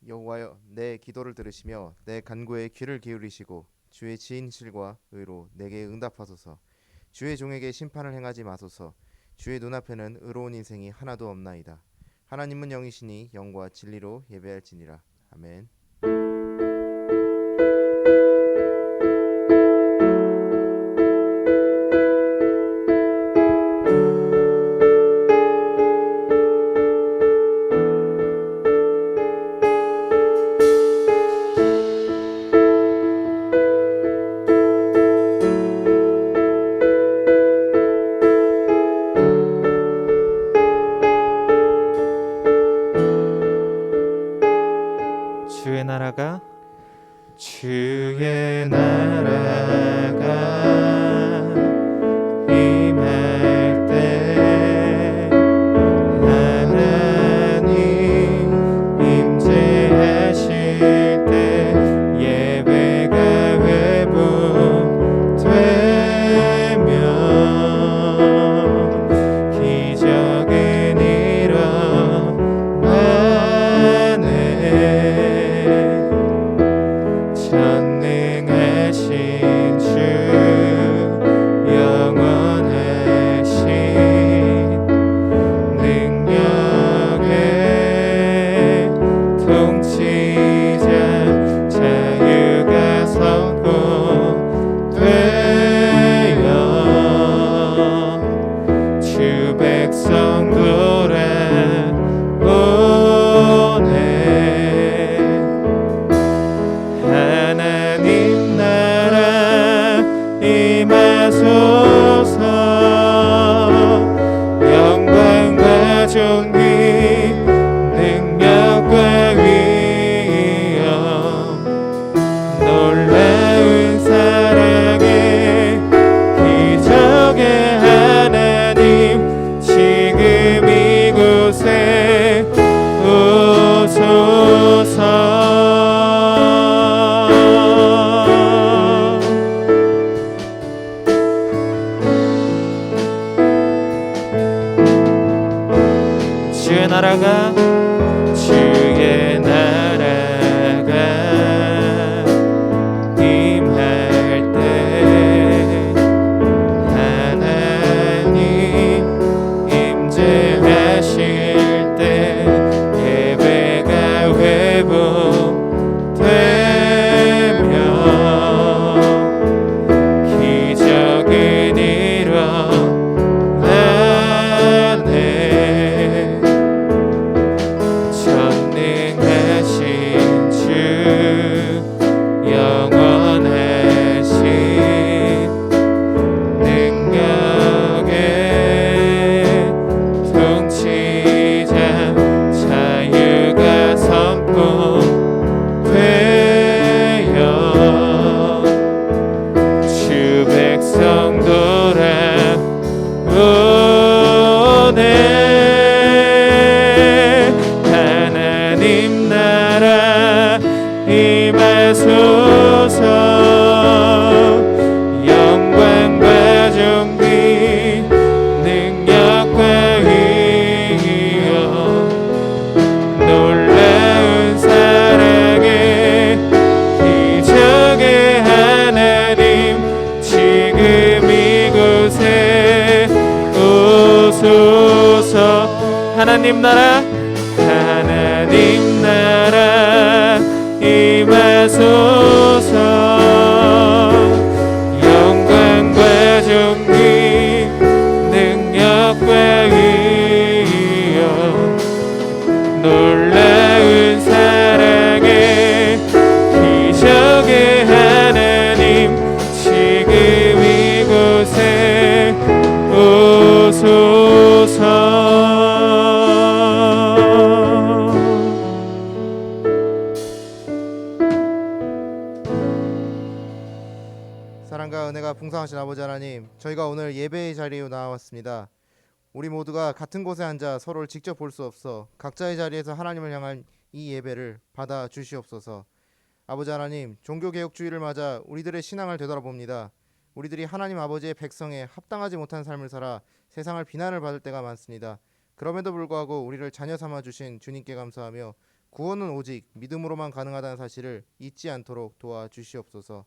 여호와여, 내 기도를 들으시며 내 간구에 귀를 기울이시고 주의 지인실과 의로 내게 응답하소서. 주의 종에게 심판을 행하지 마소서. 주의 눈앞에는 의로운 인생이 하나도 없나이다. 하나님은 영이시니 영과 진리로 예배할지니라. 아멘. 주의 나라가 주의 나라가 임할 때 하나님 임재하실 때 예배가 회복되며 기적은 일어나네. 전능하신 주 영원하신 능력의 통치자 자유가 선포되어 주 백성 돌아오네. 하나님 나라 임하소서. 영광과 존귀 능력과 위엄 놀라운 사랑의 기적의 하나님 지금 이곳에 오소서. 주의 나라가 임할 때 하나님 임재하실 때 예배가 회복되며 기적은 일어나네. 전능하신 주 영원하신 능력의 통치자 자유가 선포되어 주 백성 돌아오네. 하나님 나라 임하소서. 영광과 존귀 능력과 위엄 놀라운 사랑의 기적의 하나님 지금 이곳에 오소서. 하나님 나라 임하소서. 영광과 존귀 능력과 위엄 놀라운 사랑의 기적의 하나님 지금 이곳에 오소서. 사랑과 은혜가 풍성하신 아버지 하나님, 저희가 오늘 예배의 자리에 나왔습니다. 우리 모두가 같은 곳에 앉아 서로를 직접 볼 수 없어 각자의 자리에서 하나님을 향한 이 예배를 받아 주시옵소서. 아버지 하나님, 종교개혁주의를 맞아 우리들의 신앙을 되돌아봅니다. 우리들이 하나님 아버지의 백성에 합당하지 못한 삶을 살아 세상을 비난을 받을 때가 많습니다. 그럼에도 불구하고 우리를 자녀 삼아 주신 주님께 감사하며 구원은 오직 믿음으로만 가능하다는 사실을 잊지 않도록 도와주시옵소서.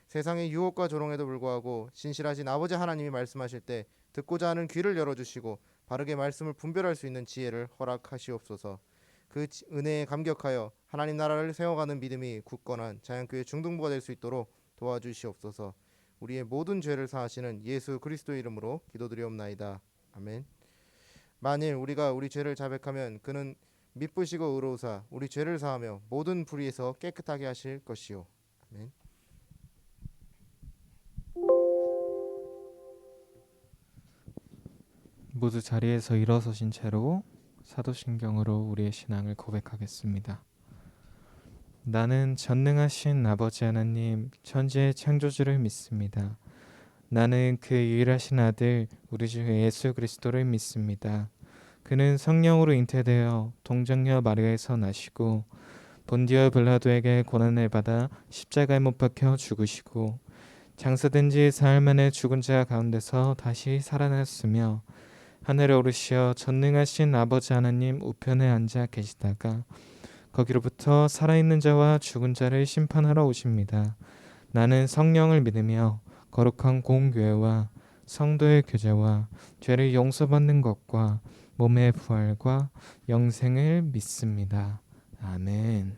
세상의 유혹과 조롱에도 불구하고 신실하신 아버지 하나님이 말씀하실 때 듣고자 하는 귀를 열어주시고 바르게 말씀을 분별할 수 있는 지혜를 허락하시옵소서. 그 은혜에 감격하여 하나님 나라를 세워가는 믿음이 굳건한 자연교회 중등부가 될 수 있도록 도와주시옵소서. 우리의 모든 죄를 사하시는 예수 그리스도의 이름으로 기도드리옵나이다. 아멘. 만일 우리가 우리 죄를 자백하면 그는 미쁘시고 의로우사 우리 죄를 사하며 모든 불의에서 깨끗하게 하실 것이요. 아멘. 모두 자리에서 일어서신 채로 사도신경으로 우리의 신앙을 고백하겠습니다. 나는 전능하신 아버지 하나님 천지의 창조주를 믿습니다. 나는 그 유일하신 아들 우리 주 예수 그리스도를 믿습니다. 그는 성령으로 잉태되어 동정녀 마리아에서 나시고 본디오 빌라도에게 고난을 받아 십자가에 못 박혀 죽으시고 장사된 지 사흘 만에 죽은 자 가운데서 다시 살아났으며 하늘에 오르시어 전능하신 아버지 하나님 우편에 앉아 계시다가 거기로부터 살아있는 자와 죽은 자를 심판하러 오십니다. 나는 성령을 믿으며 거룩한 공교회와 성도의 교제와 죄를 용서받는 것과 몸의 부활과 영생을 믿습니다. 아멘.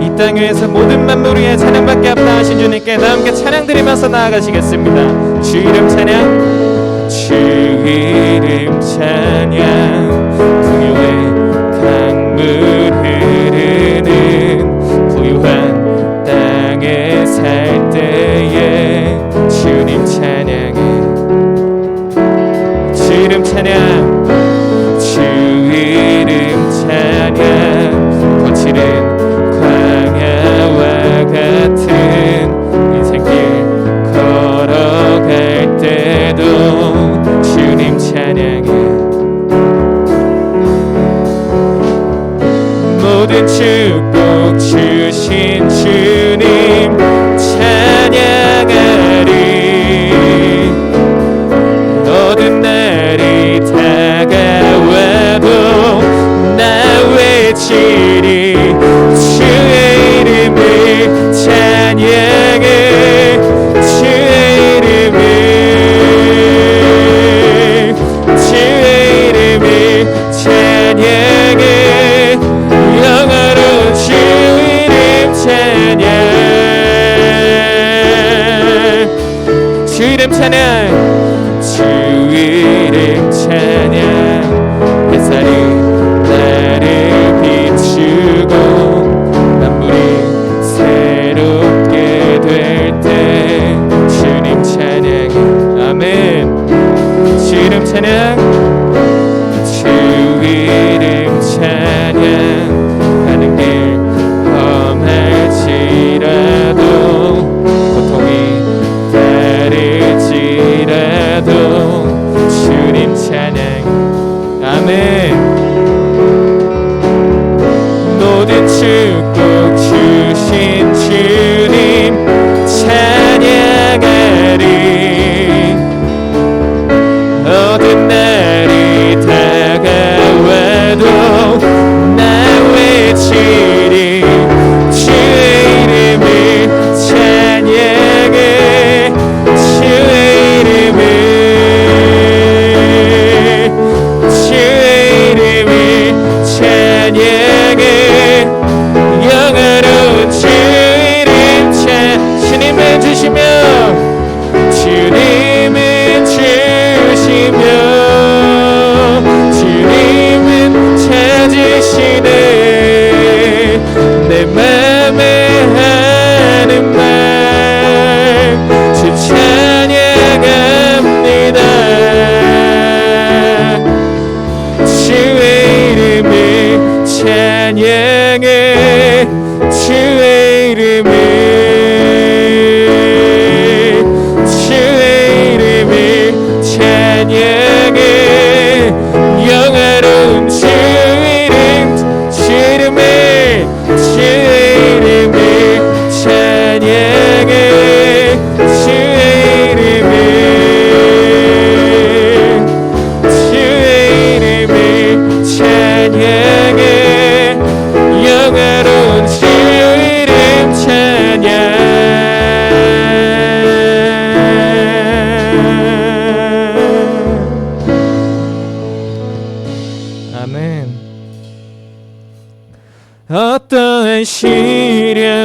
이 땅 위에서 모든 만물 위에 찬양받게 합당하신 주님께 다 함께 찬양 드리면서 나아가시겠습니다. 주 이름 찬양, 주 이름 찬양, 풍요의 강물 흐르는 부유한 땅에 살 때에 주님 찬양해. 주 이름 찬양, 주 이름 찬양, 거칠은 광야와 같은 인생길 걸어갈 때도 주님 찬양해. 모든 축복 주신 주님 찬양하리. 어두운 날이 다가와도 나 외치리. 주의 이름을 찬양해. 주의 이름을, 주의 이름을 찬양해. 영원한 주 이름 찬양, 주 이름 찬양, 주 이름 찬양. 햇살이 나를 비추고 만물이 새롭게 될 때 주님 찬양해. 아멘. 주 이름 찬양, 주 이름 찬양. 가는 길 험할지라도 고통이 따를지라도 주님 찬양. 아멘. 모든 축복 주신 주님 찬양하리. 어두운 날이 다가와도 나 외치리. 주의 이름을 찬양해. 주의 이름을, 주의 이름을 찬양해. 영화로운 주 이름 주님은 주시며, 주님은 주시며, 주님은 찾으시네. 내 맘에 하는 말 주 찬양합니다. 주의 이름을 찬양해. 주의 이름을, 주의 이름을 찬양해. 영화로운 주 이름, 주 이름을, 주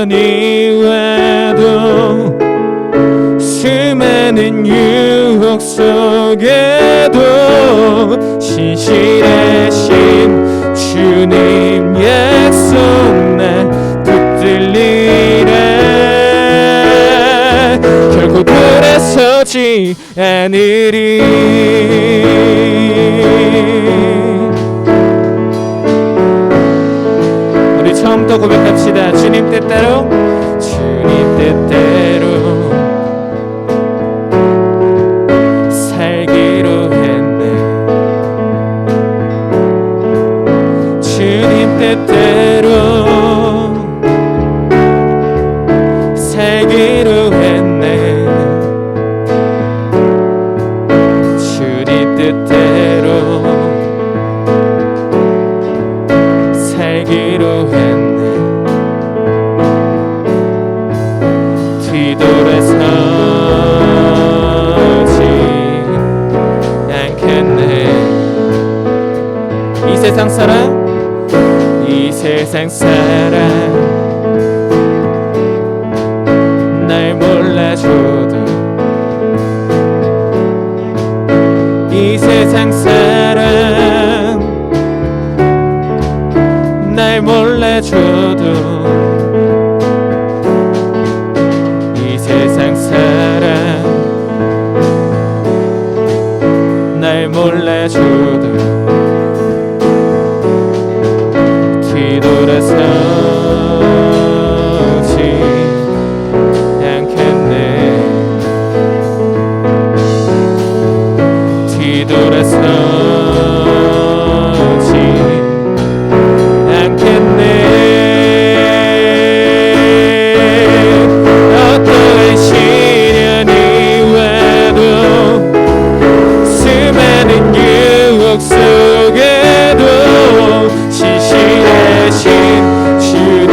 시련이 와도 수많은 유혹 속에도 신실하신 주님 약속 나 붙들리라. 결코 돌아서지 않으리. 우리 처음부터 고백합시다. 주님 뜻대로, 주님 뜻대로 살기로 했네. 주님 뜻대로 살기로 했네. 주님 뜻대로 살기로 했네. 뒤돌아서지 않겠네. 이 세상 사람, 이 세상 사람 날 몰라줘도, 이 세상 사람 날 몰라줘도, 이 세상 사람 날 몰라줘도 뒤돌아서지 않겠네. 뒤돌아서지 않겠네. 어떠한 시련이 와도 수많은 유혹 속에도 신실하신 주님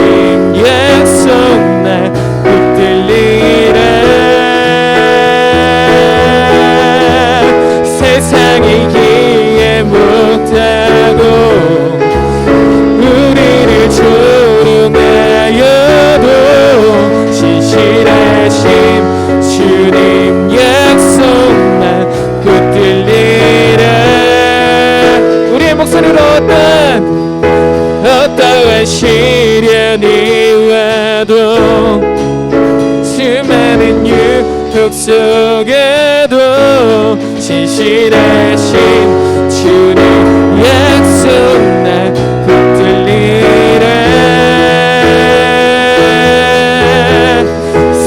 약속 날 붙들리라. 세상이 이해 못하고 우리를 조롱하여도 신실하신 주님 약속 날 붙들리라. 우리의 목소리로 어떠한 시련이 와도 수많은 유혹 속에도 신실하신 주님 약속 날 붙들리라.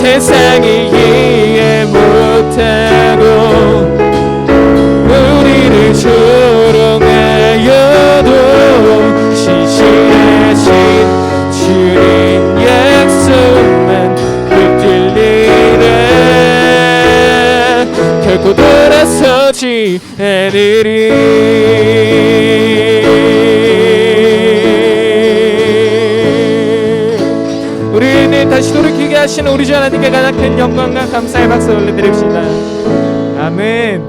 세상이 이해 못하고 우리를 조롱하여도 신실하신 주님 약속만 붙들리라. 결코 돌아서지 않으리. 우리는 다시 돌이키게 하시는 우리 주 하나님께 가장 큰 영광과 감사의 박수 올려드립시다. 아멘.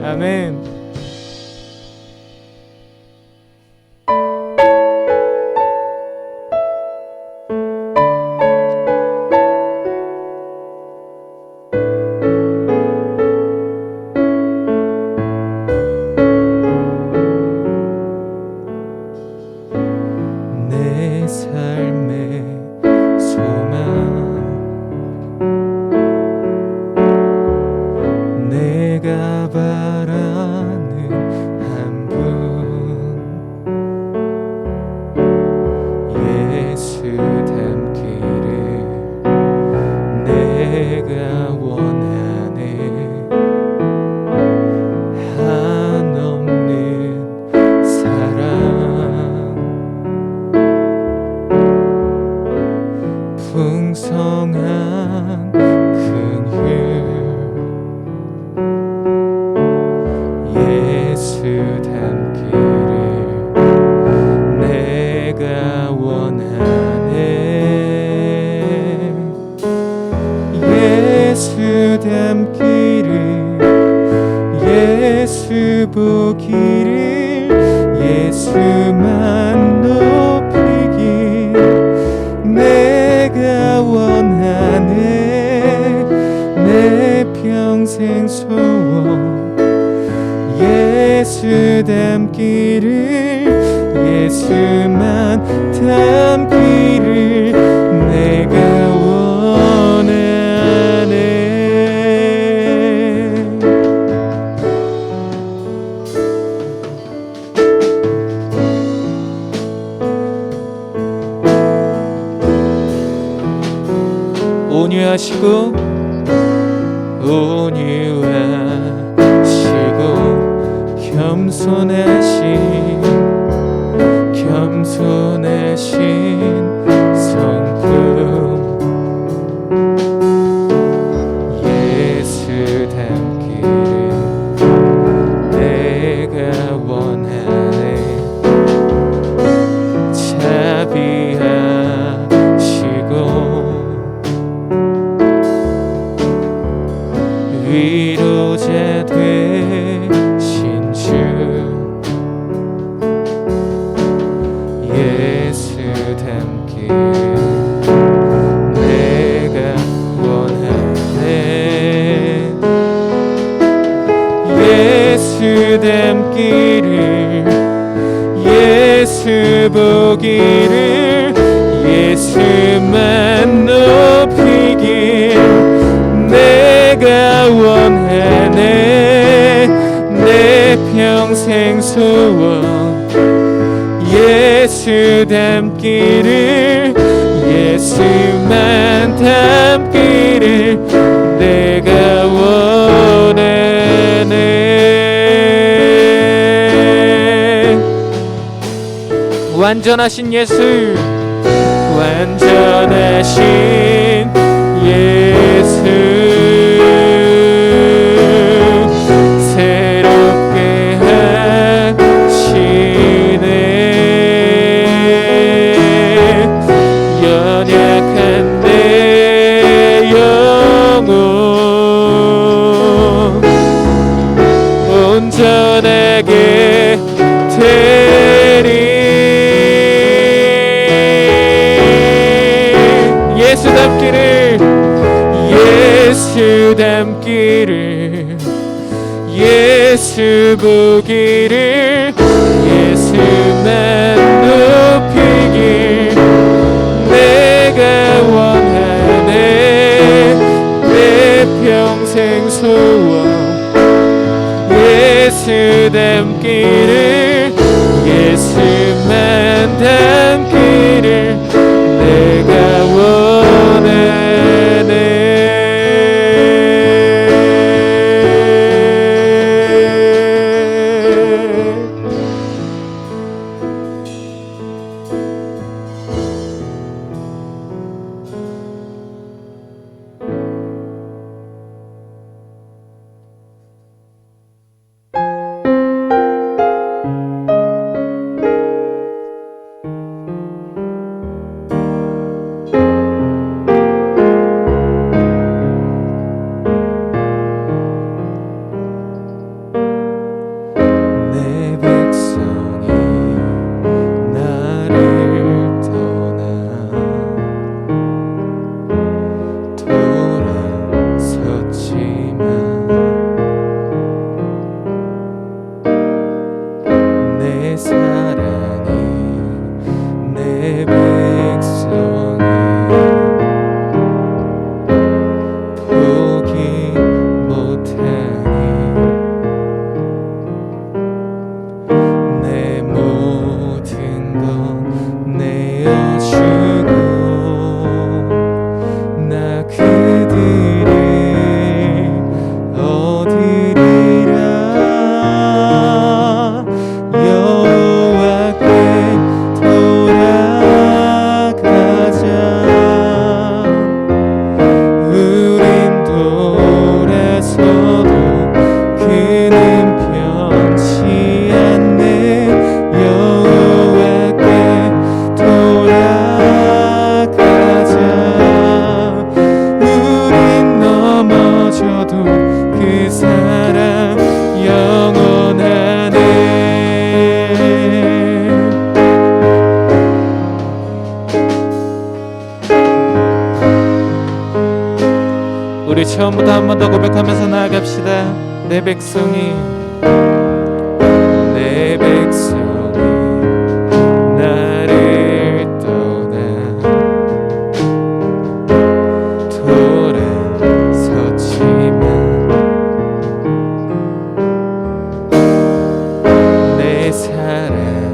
아멘. 내 삶의 소망, 내가 바라는 한 분, 예수 닮기를 내가 원하네. 한없는 사랑, 풍성한 긍휼, 예수 닮기를 내가 원하네. 예수 닮기를, 예수 보기를, 예수만 높이길 내가 내가 원하네. 내 평생 소원 예수 닮기를, 예수만 닮기를 내가 원하네. 온유하시고 겸손하신 성품, 예수 닮기를 내가 원하네. 자비하시고 위로자 되신 주, 예수 닮기를 내가 원하네. 예수 닮기를, 예수 보기를, 예수만 높이길 내가 원하네. 내 평생 소원 예수 닮기를, 예수만 닮기를 내가 원하네. 완전하신 예수, 완전하신 예수, 새롭게 하시네. 연약한 내 영혼 온전하게 되리. 예수 닮기를, 예수 닮기를, 예수 보기를, 예수만 높이길 내가 원하네. 내 평생 소원 예수 닮기를, 예수만 닮기를 내가 원하네. 우리 처음부터 한 번 더 고백하면서 나아갑시다. 내 백성이 나를 떠나 돌아섰지만 내 사랑이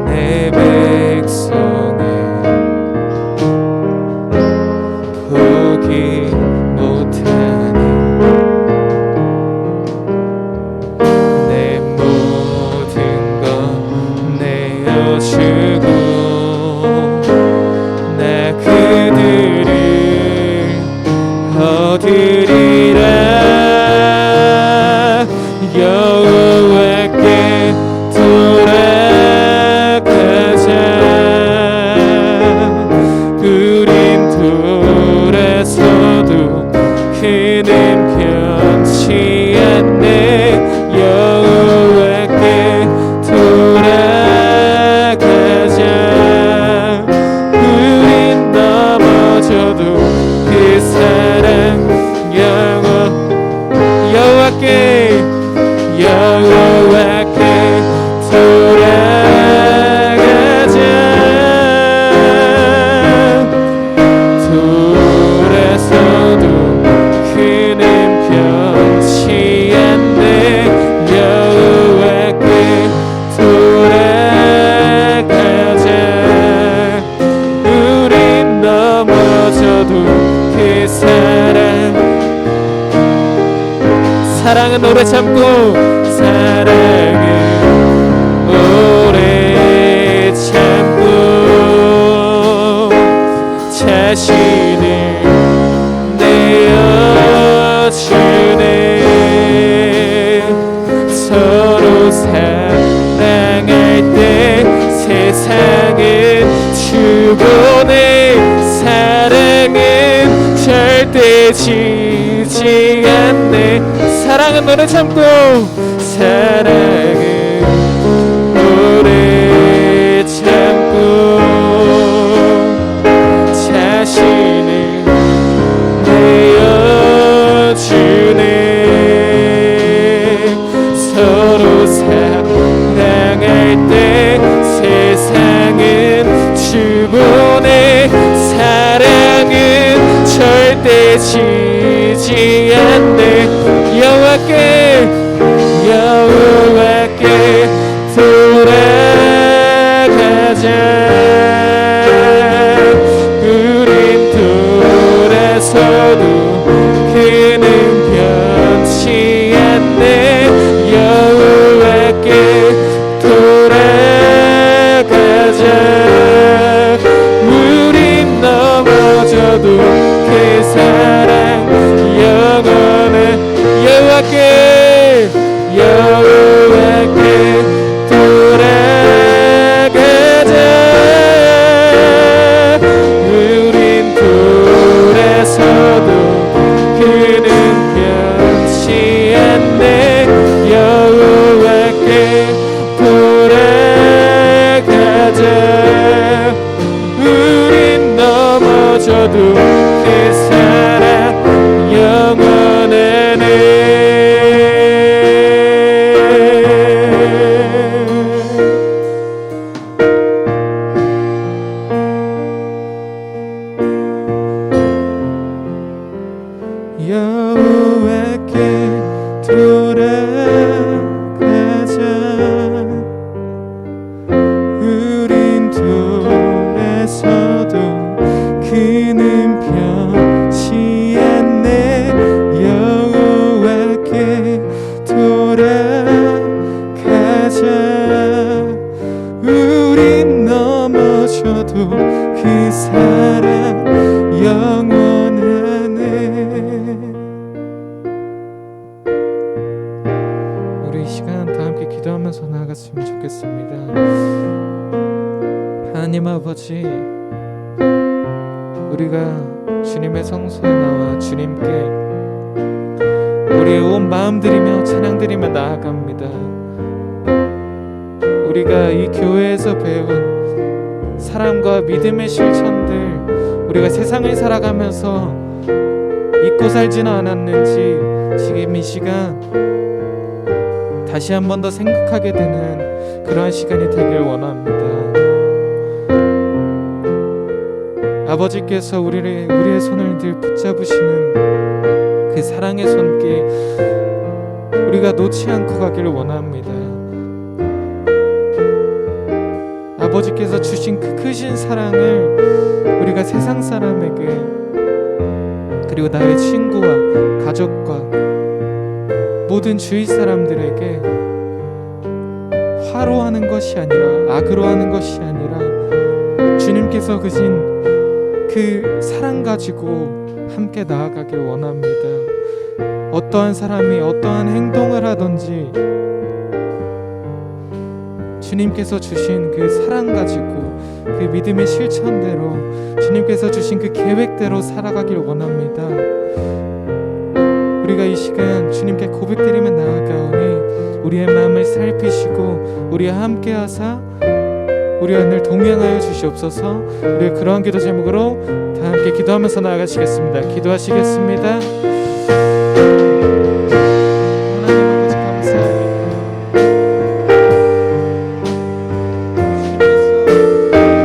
내 백성을 포기 못하니 내 모든 것 내어주고 나 그들을 얻으리라. 여호와께 돌아가자. 우린 돌아서도 그는 변치 않네. 여호와께 돌아가자. 우린 넘어져도 그 사랑 여호와께 돌아가자. 돌아서도 그는 변치 않네. 여호와께 돌아가자. 우린 넘어져도 그 사랑은 오래 참고 사랑은 오래 참고 자신을 내어주네. 서로 사랑할 때 세상은 주보네. 사랑은 절대 지지 않네. 사랑은 오래 참고 사랑은 오래 참고 자신을 내어주네. 서로 사랑할 때 세상은 주보네. 사랑은 절대 지지 않네. 여호와께 돌아가자. 우린 돌아서도 그는 변치 않네. 여호와께 돌아가자. 우린 넘어져도 그 사랑 영원해. 여호와께 돌아가자. 우린 돌아서도 그는 변치 않네. 여호와께 돌아가자. 우린 넘어져도 그 사랑 영원하네. 여호와께 돌아가자. 우린 돌아서도 그는 변치 않네. 여호와께 돌아가자. 우린 넘어져도 그 사랑 영원하네. 우리 이 시간 다 함께 기도하면서 나아갔으면 좋겠습니다. 하나님 아버지, 우리가 주님의 성소에 나와 주님께 우리의 온 마음 드리며 찬양 드리며 나아갑니다. 우리가 이 교회에서 배운 사랑과 믿음의 실천들, 우리가 세상을 살아가면서 잊고 살지는 않았는지 지금 이 시간 다시 한 번 더 생각하게 되는 그러한 시간이 되길 원합니다. 아버지께서 우리의 손을 늘 붙잡으시는 그 사랑의 손길 우리가 놓지 않고 가기를 원합니다. 아버지께서 주신 그 크신 사랑을 우리가 세상 사람에게 그리고 나의 친구와 가족과 모든 주위 사람들에게 화로 하는 것이 아니라 악으로 하는 것이 아니라 주님께서 주신 그 사랑 가지고 함께 나아가길 원합니다. 어떠한 사람이 어떠한 행동을 하든지 주님께서 주신 그 사랑 가지고 그 믿음의 실천대로 주님께서 주신 그 계획대로 살아가길 원합니다. 우리가 이 시간 주님께 고백드리며 나아가오니 우리의 마음을 살피시고 우리와 함께 하사 우리와 늘 동행하여 주시옵소서. 우리 그러한 기도 제목으로 다 함께 기도하면서 나아가시겠습니다. 기도하시겠습니다. 하나님 아버지 감사합니다.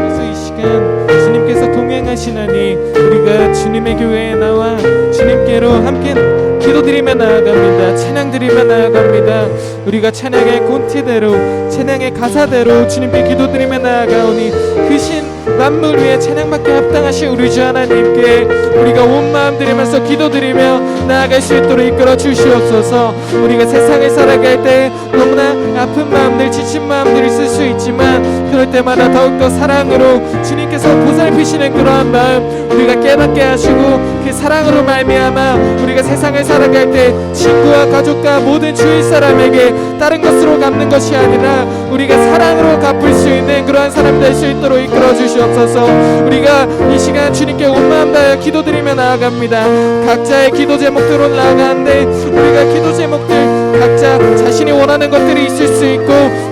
주님께서 이 시간 주님께서 동행하시나니 우리가 주님의 교회에 나와 주님께로 함께 기도드리며 나아갑니다. 찬양드리며 나아갑니다. 우리가 찬양의 콘티대로 찬양의 가사대로 주님께 기도드리며 나아가오니 크신 만물 위에 찬양받게 합당하신 우리 주 하나님께 우리가 온 마음 드리면서 기도드리며 나아갈 수 있도록 이끌어 주시옵소서. 우리가 세상을 살아갈 때 너무나 아픈 마음들 지친 마음들 있을 수 있지만 그럴 때마다 더욱더 사랑으로 주님께서 보살피시는 그러한 마음 우리가 깨닫게 하시고 그 사랑으로 말미암아 우리가 세상을 살아갈 때 친구와 가족과 모든 주위 사람에게 다른 것으로 갚는 것이 아니라 우리가 사랑으로 갚을 수 있는 그러한 사람 될 수 있도록 이끌어 주시옵소서. 우리가 이 시간 주님께 온 마음 다하여 기도드리며 나아갑니다. 각자의 기도 제목대로 나아가는데 우리가 기도 제목들 각자 자신이 원하는 것들이 있을 수 있고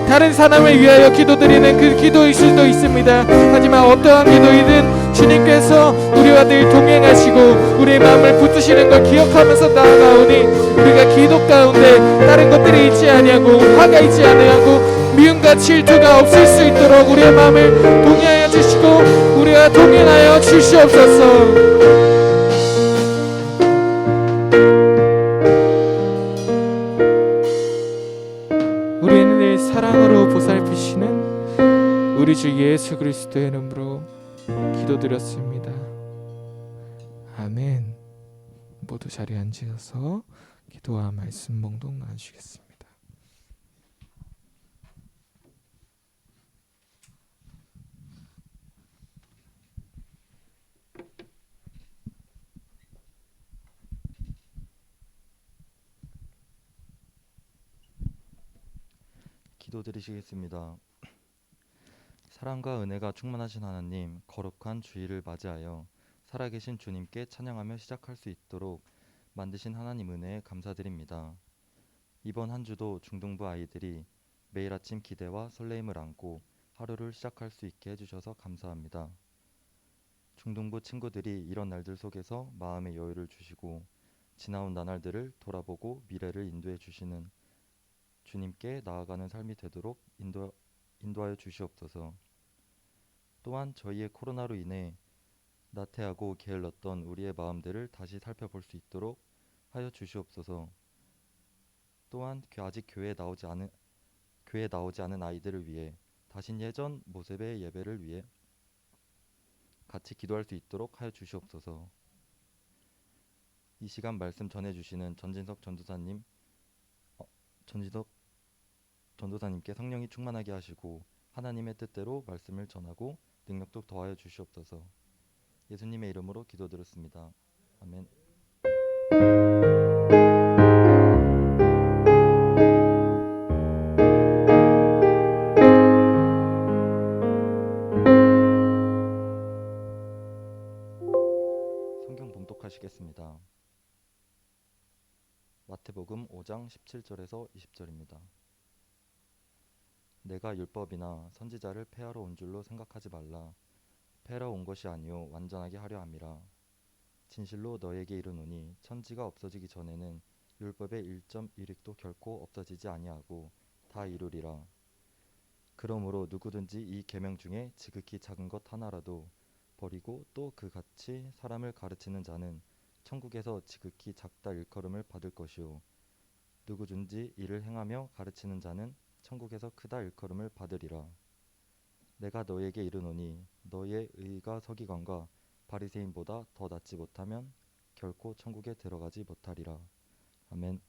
다른 사람을 위하여 기도드리는 그 기도일 수도 있습니다. 하지만 어떠한 기도이든 주님께서 우리와 늘 동행하시고 우리의 마음을 붙드시는 걸 기억하면서 나아가오니 우리가 기도 가운데 다른 것들이 있지 아니하고 화가 있지 아니하고 미움과 질투가 없을 수 있도록 우리의 마음을 동의하여 주시고 우리와 동행하여 주시옵소서. 우리는 늘 사랑으로 보살피시는 우리 주 예수 그리스도의 이름으로 기도드렸습니다. 아멘. 모두 자리에 앉으셔서 기도와 말씀 몽동 나누시겠습니다. 기도드리시겠습니다. 사랑과 은혜가 충만하신 하나님, 거룩한 주일을 맞이하여 살아계신 주님께 찬양하며 시작할 수 있도록 만드신 하나님 은혜에 감사드립니다. 이번 한 주도 중등부 아이들이 매일 아침 기대와 설레임을 안고 하루를 시작할 수 있게 해주셔서 감사합니다. 중등부 친구들이 이런 날들 속에서 마음의 여유를 주시고 지나온 나날들을 돌아보고 미래를 인도해 주시는 주님께 나아가는 삶이 되도록 인도하여 주시옵소서. 또한 저희의 코로나로 인해 나태하고 게을렀던 우리의 마음들을 다시 살펴볼 수 있도록 하여 주시옵소서. 또한 아직 교회에 나오지 않은 아이들을 위해 다시 예전 모습의 예배를 위해 같이 기도할 수 있도록 하여 주시옵소서. 이 시간 말씀 전해주시는 전진석 전도사님께 성령이 충만하게 하시고 하나님의 뜻대로 말씀을 전하고 능력도 더하여 주시옵소서. 예수님의 이름으로 기도드렸습니다. 아멘. 성경 봉독하시겠습니다. 마태복음 5장 17절에서 20절입니다. 내가 율법이나 선지자를 폐하러 온 줄로 생각하지 말라. 폐하러 온 것이 아니요 완전하게 하려 함이라. 진실로 너에게 이르노니 천지가 없어지기 전에는 율법의 1.1획도 결코 없어지지 아니하고 다 이루리라. 그러므로 누구든지 이 계명 중에 지극히 작은 것 하나라도 버리고 또 그같이 사람을 가르치는 자는 천국에서 지극히 작다 일컬음을 받을 것이요 누구든지 이를 행하며 가르치는 자는 천국에서 크다 일컬음을 받으리라. 내가 너에게 이르노니 너의 의가 서기관과 바리새인보다 더 낫지 못하면 결코 천국에 들어가지 못하리라. 아멘.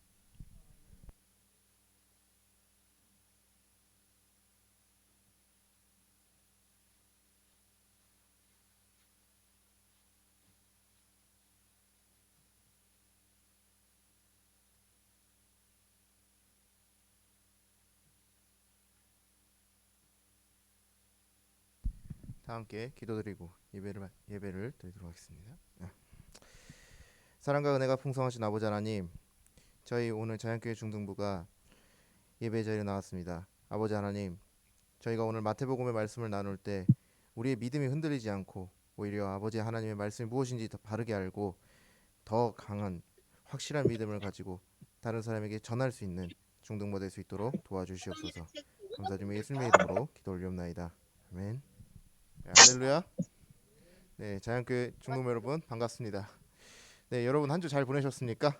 다 함께 기도드리고 예배를 드리도록 하겠습니다. 사랑과 은혜가 풍성하신 아버지 하나님, 저희 오늘 자연교회 중등부가 예배 자리에 나왔습니다. 아버지 하나님, 저희가 오늘 마태복음의 말씀을 나눌 때 우리의 믿음이 흔들리지 않고 오히려 아버지 하나님의 말씀이 무엇인지 더 바르게 알고 더 강한 확실한 믿음을 가지고 다른 사람에게 전할 수 있는 중등부 될 수 있도록 도와주시옵소서. 감사드리며 예수님의 이름으로 기도 올리옵나이다. 아멘. 네, 할렐루야. 네, 자연교회 중등부 여러분 반갑습니다. 네, 여러분 한 주 잘 보내셨습니까?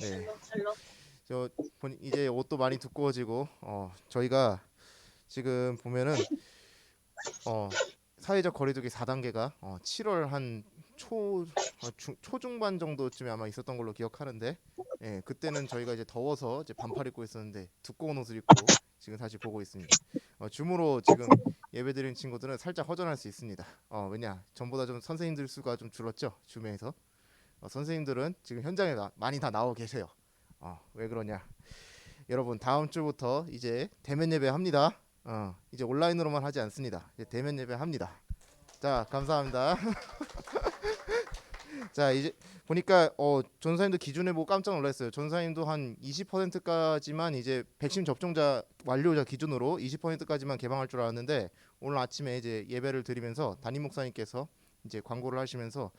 네, 이제 옷도 많이 두꺼워지고 저희가 지금 보면은 사회적 거리두기 4단계가 7월 한 초중반 정도쯤에 아마 있었던 걸로 기억하는데, 예, 그때는 저희가 이제 더워서 이제 반팔 입고 있었는데 두꺼운 옷을 입고 지금 다시 보고 있습니다. 줌으로 지금 예배드리는 친구들은 살짝 허전할 수 있습니다. 왜냐, 전보다 좀 선생님들 수가 좀 줄었죠, 줌에서. 선생님들은 지금 현장에 많이 다 나와 계세요. 왜 그러냐? 여러분 다음 주부터 이제 대면 예배 합니다. 이제 온라인으로만 하지 않습니다. 이제 대면 예배 합니다. 자, 감사합니다. 자, 이제 보니까 전사님도 기준에 보고 깜짝 놀랐어요. 전사님도 한 20%까지만 이제 백신 접종자 완료자 기준으로 20%까지만 개방할 줄 알았는데, 오늘 아침에 이제 예배를 드리면서 담임 목사님께서 이제 광고를 하시면서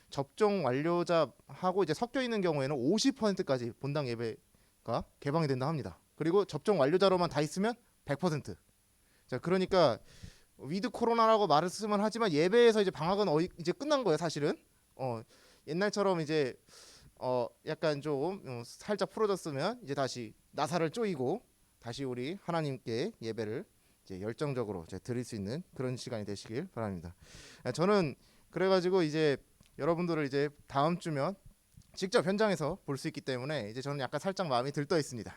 접종 완료자하고 이제 섞여 있는 경우에는 50%까지 본당 예배가 개방이 된다 합니다. 그리고 접종 완료자로만 다 있으면 100%. 자, 그러니까 위드 코로나라고 말을 쓰면 하지만 예배에서 이제 방학은 이제 끝난 거예요, 사실은. 옛날처럼 이제 약간 좀 살짝 풀어졌으면 이제 다시 나사를 쪼이고 다시 우리 하나님께 예배를 이제 열정적으로 이제 드릴 수 있는 그런 시간이 되시길 바랍니다. 저는 그래가지고 이제 여러분들을 이제 다음 주면 직접 현장에서 볼 수 있기 때문에 이제 저는 약간 살짝 마음이 들떠 있습니다.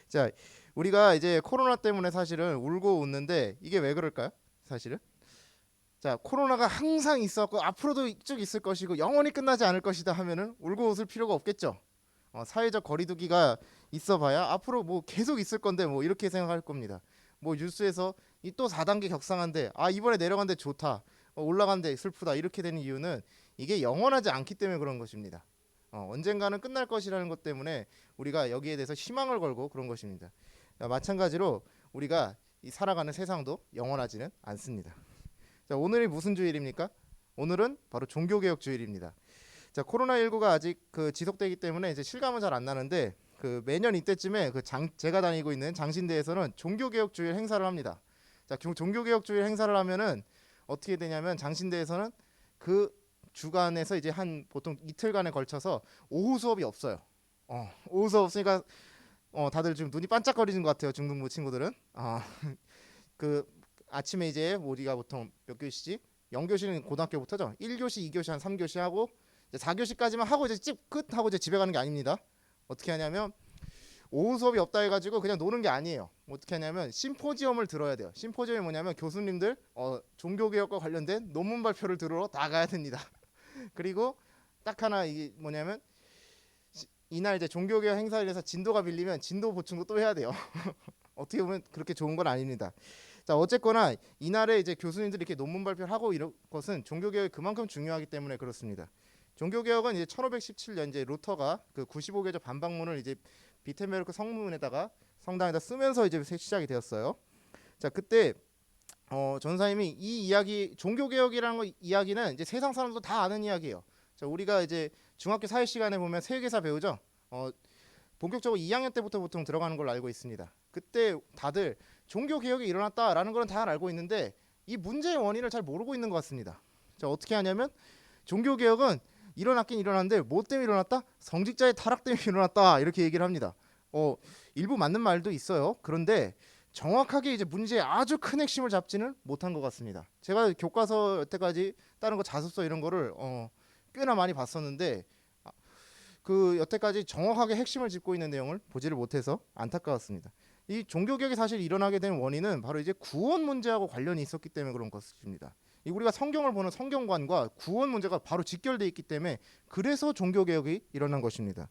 자, 우리가 이제 코로나 때문에 사실은 울고 웃는데 이게 왜 그럴까요? 사실은 자, 코로나가 항상 있었고 앞으로도 쭉 있을 것이고 영원히 끝나지 않을 것이다 하면은 울고 웃을 필요가 없겠죠. 사회적 거리두기가 있어봐야 앞으로 뭐 계속 있을 건데 뭐 이렇게 생각할 겁니다. 뭐 뉴스에서 이 또 4단계 격상한데 이번에 내려간데 좋다, 올라간데 슬프다 이렇게 되는 이유는 이게 영원하지 않기 때문에 그런 것입니다. 언젠가는 끝날 것이라는 것 때문에 우리가 여기에 대해서 희망을 걸고 그런 것입니다. 마찬가지로 우리가 이 살아가는 세상도 영원하지는 않습니다. 자, 오늘이 무슨 주일입니까? 오늘은 바로 종교개혁 주일입니다. 자, 코로나19가 아직 지속되기 때문에 이제 실감은 잘 안 나는데 매년 이때쯤에 제가 다니고 있는 장신대에서는 종교개혁 주일 행사를 합니다. 자, 종교개혁 주일 행사를 하면은 어떻게 되냐면 장신대에서는 그 주간에서 이제 한 보통 이틀간에 걸쳐서 오후 수업이 없어요. 오후 수업 없으니까 다들 지금 눈이 반짝거리는 것 같아요, 중등부 친구들은. 아침에 이제 우리가 보통 몇 교시지? 0교시는 고등학교부터죠. 1교시, 2교시, 한 3교시 하고 이제 4교시까지만 하고 이제 끝 하고 이제 집에 가는 게 아닙니다. 어떻게 하냐면 오후 수업이 없다 해가지고 그냥 노는 게 아니에요. 어떻게 하냐면 심포지엄을 들어야 돼요. 심포지엄이 뭐냐면 교수님들 종교개혁과 관련된 논문 발표를 들으러 다 가야 됩니다. 그리고 딱 하나 이게 뭐냐면 이날 이제 종교개혁 행사에서 진도가 밀리면 진도 보충도 또 해야 돼요. 어떻게 보면 그렇게 좋은 건 아닙니다. 자, 어쨌거나 이날에 이제 교수님들이 이렇게 논문 발표를 하고 이런 것은 종교개혁이 그만큼 중요하기 때문에 그렇습니다. 종교개혁은 이제 1517년 이제 루터가 95개조 반박문을 이제 비텐베르크 성당에다 쓰면서 이제 시작이 되었어요. 자, 그때 전사님이 이 이야기 종교개혁이라는 이야기는 이제 세상 사람도 다 아는 이야기예요. 자, 우리가 이제 중학교 사회 시간에 보면 세계사 배우죠. 본격적으로 2학년 때부터 보통 들어가는 걸로 알고 있습니다. 그때 다들 종교 개혁이 일어났다라는 건 다 알고 있는데 이 문제의 원인을 잘 모르고 있는 것 같습니다. 자, 어떻게 하냐면 종교 개혁은 일어났긴 일어났는데 뭐 때문에 일어났다? 성직자의 타락 때문에 일어났다 이렇게 얘기를 합니다. 일부 맞는 말도 있어요. 그런데 정확하게 이제 문제의 아주 큰 핵심을 잡지는 못한 것 같습니다. 제가 교과서 여태까지 다른 거 자습서 이런 거를 꽤나 많이 봤었는데 그 여태까지 정확하게 핵심을 짚고 있는 내용을 보지를 못해서 안타까웠습니다. 이 종교개혁이 사실 일어나게 된 원인은 바로 이제 구원 문제하고 관련이 있었기 때문에 그런 것입니다. 우리가 성경을 보는 성경관과 구원 문제가 바로 직결되어 있기 때문에 그래서 종교개혁이 일어난 것입니다.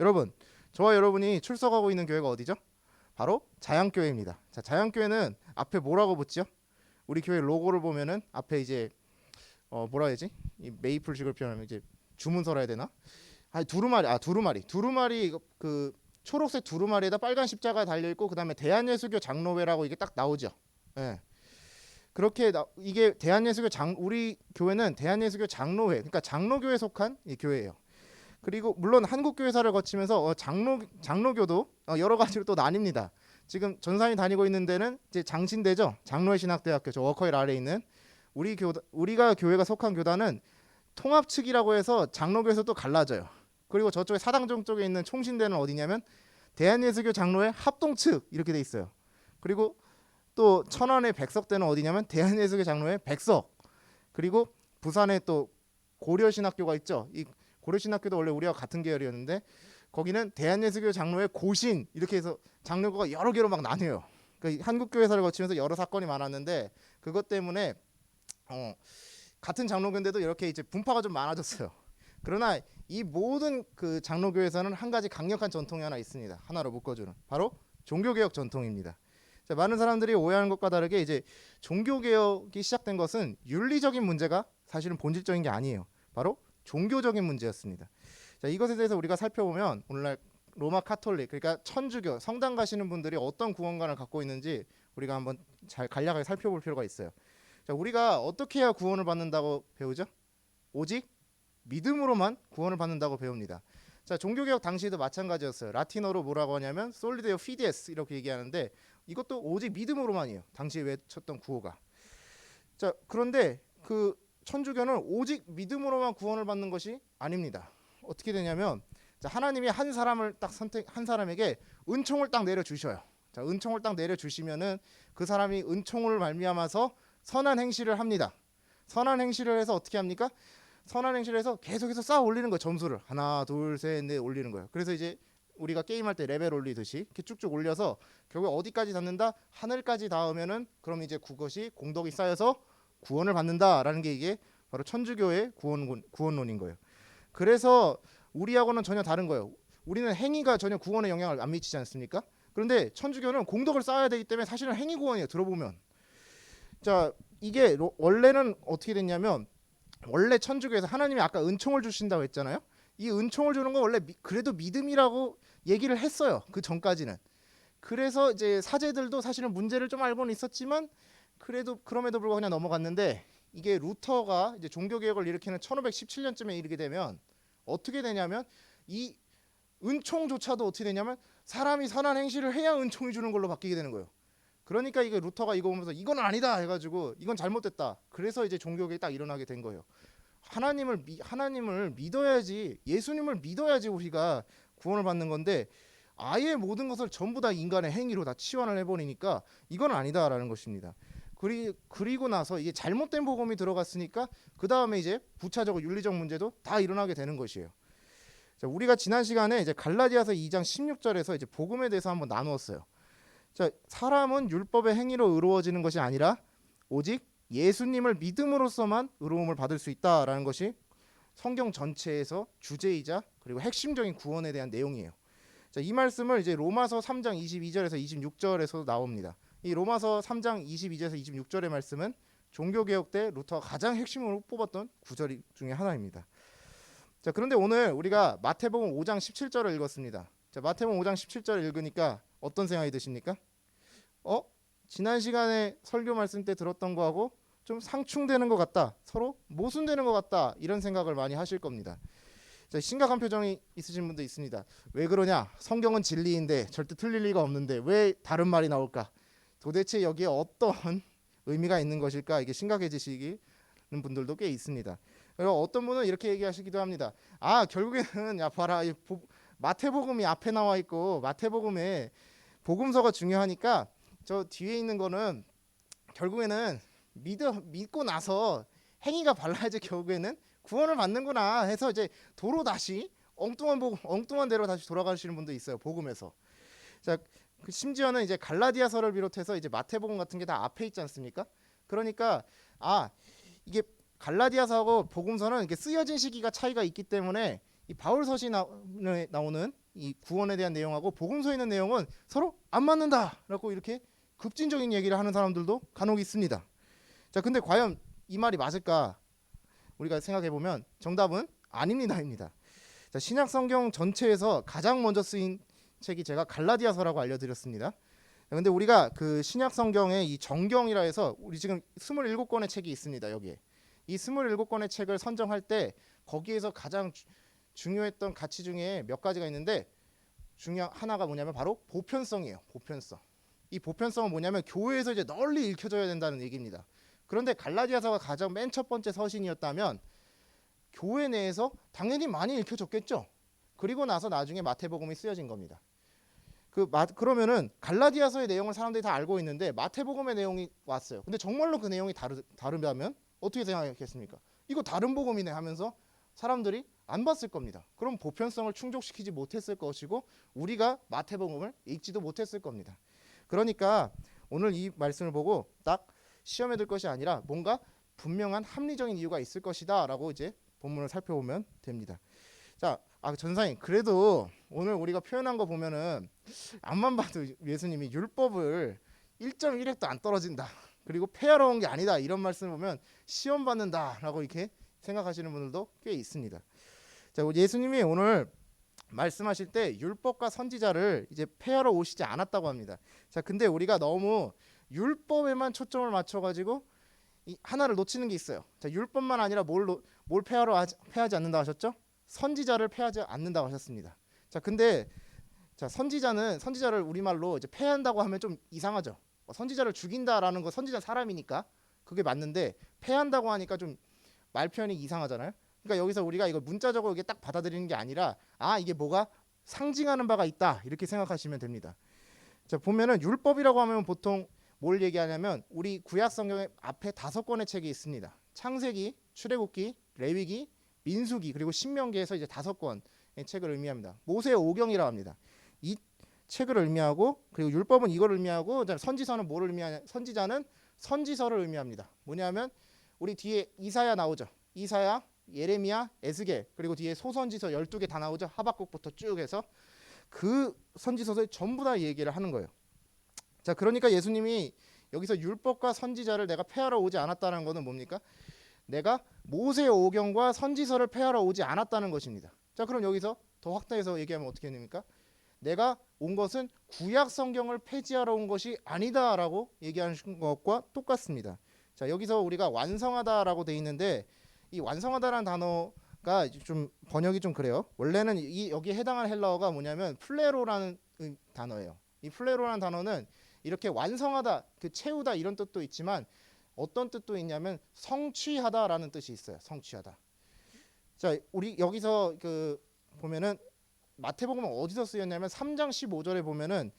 여러분, 저와 여러분이 출석하고 있는 교회가 어디죠? 바로 자양교회입니다. 자, 자양교회는 앞에 뭐라고 붙죠? 우리 교회 로고를 보면은 앞에 이제 뭐라 해야지? 이 메이플식을 표현하면 이제 주문서라 해야 되나? 두루마리 그 초록색 두루마리에다 빨간 십자가 달려 있고 그다음에 대한예수교 장로회라고 이게 딱 나오죠. 예. 그렇게 이게 우리 교회는 대한예수교 장로회, 그러니까 장로교에 속한 이 교회예요. 그리고 물론 한국교회사를 거치면서 장로교도 여러 가지로 또 나뉩니다. 지금 전사님 다니고 있는 데는 이제 장신대죠. 장로회 신학대학교 저 워커힐 아래에 있는 우리가 교회가 속한 교단은 통합 측이라고 해서 장로교에서 또 갈라져요. 그리고 저쪽에 사당정 쪽에 있는 총신대는 어디냐면 대한예수교 장로회 합동 측 이렇게 돼 있어요. 그리고 또 천안의 백석대는 어디냐면 대한예수교 장로회 백석. 그리고 부산에 또 고려신학교가 있죠. 이 고려신학교도 원래 우리와 같은 계열이었는데 거기는 대한예수교 장로회 고신 이렇게 해서 장로교가 여러 개로 막 나뉘어요. 그러니까 한국교회사를 거치면서 여러 사건이 많았는데 그것 때문에 같은 장로교인데도 이렇게 이제 분파가 좀 많아졌어요. 그러나 이 모든 그 장로교에서는 한 가지 강력한 전통이 하나 있습니다. 하나로 묶어주는 바로 종교개혁 전통입니다. 자, 많은 사람들이 오해하는 것과 다르게 이제 종교개혁이 시작된 것은 윤리적인 문제가 사실은 본질적인 게 아니에요. 바로 종교적인 문제였습니다. 자, 이것에 대해서 우리가 살펴보면 오늘날 로마 카톨릭 그러니까 천주교 성당 가시는 분들이 어떤 구원관을 갖고 있는지 우리가 한번 잘 간략하게 살펴볼 필요가 있어요. 자, 우리가 어떻게 해야 구원을 받는다고 배우죠? 오직 믿음으로만 구원을 받는다고 배웁니다. 자, 종교개혁 당시에도 마찬가지였어요. 라틴어로 뭐라고 하냐면 솔리데오 피데스 이렇게 얘기하는데 이것도 오직 믿음으로만이에요. 당시에 외쳤던 구호가. 자, 그런데 그 천주교는 오직 믿음으로만 구원을 받는 것이 아닙니다. 어떻게 되냐면 자, 하나님이 한 사람에게 은총을 딱 내려 주셔요. 자, 은총을 딱 내려 주시면은 그 사람이 은총을 말미암아서 선한 행실을 합니다. 선한 행실을 해서 어떻게 합니까? 선한 행실을 해서 계속해서 쌓아 올리는 거예요. 점수를 하나, 둘, 셋, 넷 올리는 거예요. 그래서 이제 우리가 게임할 때 레벨 올리듯이 이렇게 쭉쭉 올려서 결국 어디까지 닿는다? 하늘까지 닿으면은 그럼 이제 그것이 공덕이 쌓여서 구원을 받는다라는 게 이게 바로 천주교의 구원론인 거예요. 그래서 우리하고는 전혀 다른 거예요. 우리는 행위가 전혀 구원에 영향을 안 미치지 않습니까? 그런데 천주교는 공덕을 쌓아야 되기 때문에 사실은 행위 구원이에요. 들어보면. 자, 이게 원래는 어떻게 됐냐면 원래 천주교에서 하나님이 아까 은총을 주신다고 했잖아요. 이 은총을 주는 건 원래 그래도 믿음이라고 얘기를 했어요. 그 전까지는. 그래서 이제 사제들도 사실은 문제를 좀 알고는 있었지만 그럼에도 불구하고 그냥 넘어갔는데 이게 루터가 이제 종교개혁을 일으키는 1517년쯤에 이르게 되면 어떻게 되냐면 이 은총조차도 어떻게 되냐면 사람이 선한 행실을 해야 은총이 주는 걸로 바뀌게 되는 거예요. 그러니까 이게 루터가 이거 보면서 이건 아니다 해가지고 이건 잘못됐다. 그래서 이제 종교개혁이 딱 일어나게 된 거예요. 하나님을 믿어야지, 예수님을 믿어야지 우리가 구원을 받는 건데 아예 모든 것을 전부 다 인간의 행위로 다 치환을 해버리니까 이건 아니다라는 것입니다. 그리고 나서 이게 잘못된 복음이 들어갔으니까 그 다음에 이제 부차적으로 윤리적 문제도 다 일어나게 되는 것이에요. 자, 우리가 지난 시간에 이제 갈라디아서 2장 16절에서 이제 복음에 대해서 한번 나누었어요. 자, 사람은 율법의 행위로 의로워지는 것이 아니라 오직 예수님을 믿음으로써만 의로움을 받을 수 있다라는 것이 성경 전체에서 주제이자 그리고 핵심적인 구원에 대한 내용이에요. 자, 이 말씀을 이제 로마서 3장 22절에서 26절에서도 나옵니다. 이 로마서 3장 22절에서 26절의 말씀은 종교개혁 때 루터가 가장 핵심으로 뽑았던 구절 중에 하나입니다. 자, 그런데 오늘 우리가 마태복음 5장 17절을 읽었습니다. 자, 마태복음 5장 17절을 읽으니까 어떤 생각이 드십니까? 지난 시간에 설교 말씀 때 들었던 거하고 좀 상충되는 것 같다, 서로 모순되는 것 같다, 이런 생각을 많이 하실 겁니다. 자, 심각한 표정이 있으신 분도 있습니다. 왜 그러냐? 성경은 진리인데 절대 틀릴 리가 없는데 왜 다른 말이 나올까? 도대체 여기에 어떤 의미가 있는 것일까? 이게 심각해지시는 분들도 꽤 있습니다. 그리고 어떤 분은 이렇게 얘기하시기도 합니다. 아, 결국에는 야 봐라, 마태복음이 앞에 나와 있고 마태복음에 복음서가 중요하니까 저 뒤에 있는 거는 결국에는 믿고 나서 행위가 발라야지 결국에는 구원을 받는구나 해서 이제 도로 다시 엉뚱한 대로 다시 돌아가시는 분도 있어요, 복음에서. 자, 심지어는 이제 갈라디아서를 비롯해서 이제 마태복음 같은 게 다 앞에 있지 않습니까? 그러니까 이게 갈라디아서하고 복음서는 이게 쓰여진 시기가 차이가 있기 때문에 이 바울서시 나오는 이 구원에 대한 내용하고 복음서에 있는 내용은 서로 안 맞는다라고 이렇게 급진적인 얘기를 하는 사람들도 간혹 있습니다. 자, 근데 과연 이 말이 맞을까? 우리가 생각해 보면 정답은 아닙니다입니다. 자, 신약 성경 전체에서 가장 먼저 쓰인 책이 제가 갈라디아서라고 알려드렸습니다. 근데 우리가 그 신약 성경의 이 정경이라 해서 우리 지금 27권의 책이 있습니다. 여기에 이 27권의 책을 선정할 때 거기에서 가장 중요했던 가치 중에 몇 가지가 있는데 하나가 뭐냐면 바로 보편성이에요. 보편성. 이 보편성은 뭐냐면 교회에서 이제 널리 읽혀져야 된다는 얘기입니다. 그런데 갈라디아서가 가장 맨 첫 번째 서신이었다면 교회 내에서 당연히 많이 읽혀졌겠죠. 그리고 나서 나중에 마태복음이 쓰여진 겁니다. 그러면은 갈라디아서의 내용을 사람들이 다 알고 있는데 마태복음의 내용이 왔어요. 근데 정말로 그 내용이 다르다면 어떻게 생각했겠습니까? 이거 다른 복음이네 하면서 사람들이 안 봤을 겁니다. 그럼 보편성을 충족시키지 못했을 것이고 우리가 마태복음을 읽지도 못했을 겁니다. 그러니까 오늘 이 말씀을 보고 딱 시험에 들 것이 아니라 뭔가 분명한 합리적인 이유가 있을 것이다 라고 이제 본문을 살펴보면 됩니다. 자, 전사님, 그래도 오늘 우리가 표현한 거 보면은 앞만 봐도 예수님이 율법을 1.1획도 안 떨어진다, 그리고 폐하러 온 게 아니다, 이런 말씀을 보면 시험 받는다 라고 이렇게 생각하시는 분들도 꽤 있습니다. 자, 예수님이 오늘 말씀하실 때 율법과 선지자를 이제 폐하러 오시지 않았다고 합니다. 자, 근데 우리가 너무 율법에만 초점을 맞춰가지고 하나를 놓치는 게 있어요. 자, 율법만 아니라 뭘 폐하지 않는다 하셨죠? 선지자를 폐하지 않는다고 하셨습니다. 자, 근데 선지자를 우리말로 이제 폐한다고 하면 좀 이상하죠. 선지자를 죽인다라는 거, 선지자 사람이니까 그게 맞는데 폐한다고 하니까 좀 말 표현이 이상하잖아요. 그러니까 여기서 우리가 이걸 문자적으로 이게 딱 받아들이는 게 아니라 이게 뭐가 상징하는 바가 있다, 이렇게 생각하시면 됩니다. 자, 보면은 율법이라고 하면 보통 뭘 얘기하냐면 우리 구약 성경의 앞에 5권의 책이 있습니다. 창세기, 출애굽기, 레위기, 민수기, 그리고 신명기에서 이제 5권의 책을 의미합니다. 모세의 오경이라고 합니다. 이 책을 의미하고, 그리고 율법은 이걸 의미하고, 선지서는 뭐를 의미하냐? 선지자는 선지서를 의미합니다. 뭐냐면 우리 뒤에 이사야 나오죠. 이사야, 예레미야, 에스겔, 그리고 뒤에 소선지서 12개 다 나오죠. 하박국부터 쭉 해서 그 선지서에 전부 다 얘기를 하는 거예요. 자, 그러니까 예수님이 여기서 율법과 선지자를 내가 폐하러 오지 않았다는 것은 뭡니까? 내가 모세의 오경과 선지서를 폐하러 오지 않았다는 것입니다. 자, 그럼 여기서 더 확대해서 얘기하면 어떻게 됩니까? 내가 온 것은 구약 성경을 폐지하러 온 것이 아니다라고 얘기하는 것과 똑같습니다. 자, 여기서 우리가 완성하다라고 돼 있는데 이 완성하다라는 단어가 좀 번역이 좀 그래요. 원래는 여기에 해당하는 헬라어가 뭐냐면 플레로라는 단어예요. 이 플레로라는 단어는 이렇게 완성하다, 채우다 이런 뜻도 있지만 어떤 뜻도 있냐면 성취하다라는 뜻이 있어요. 성취하다. 자, 우리 여기서 보면은 마태복음은 어디서 쓰였냐면 3장 15절에 보면은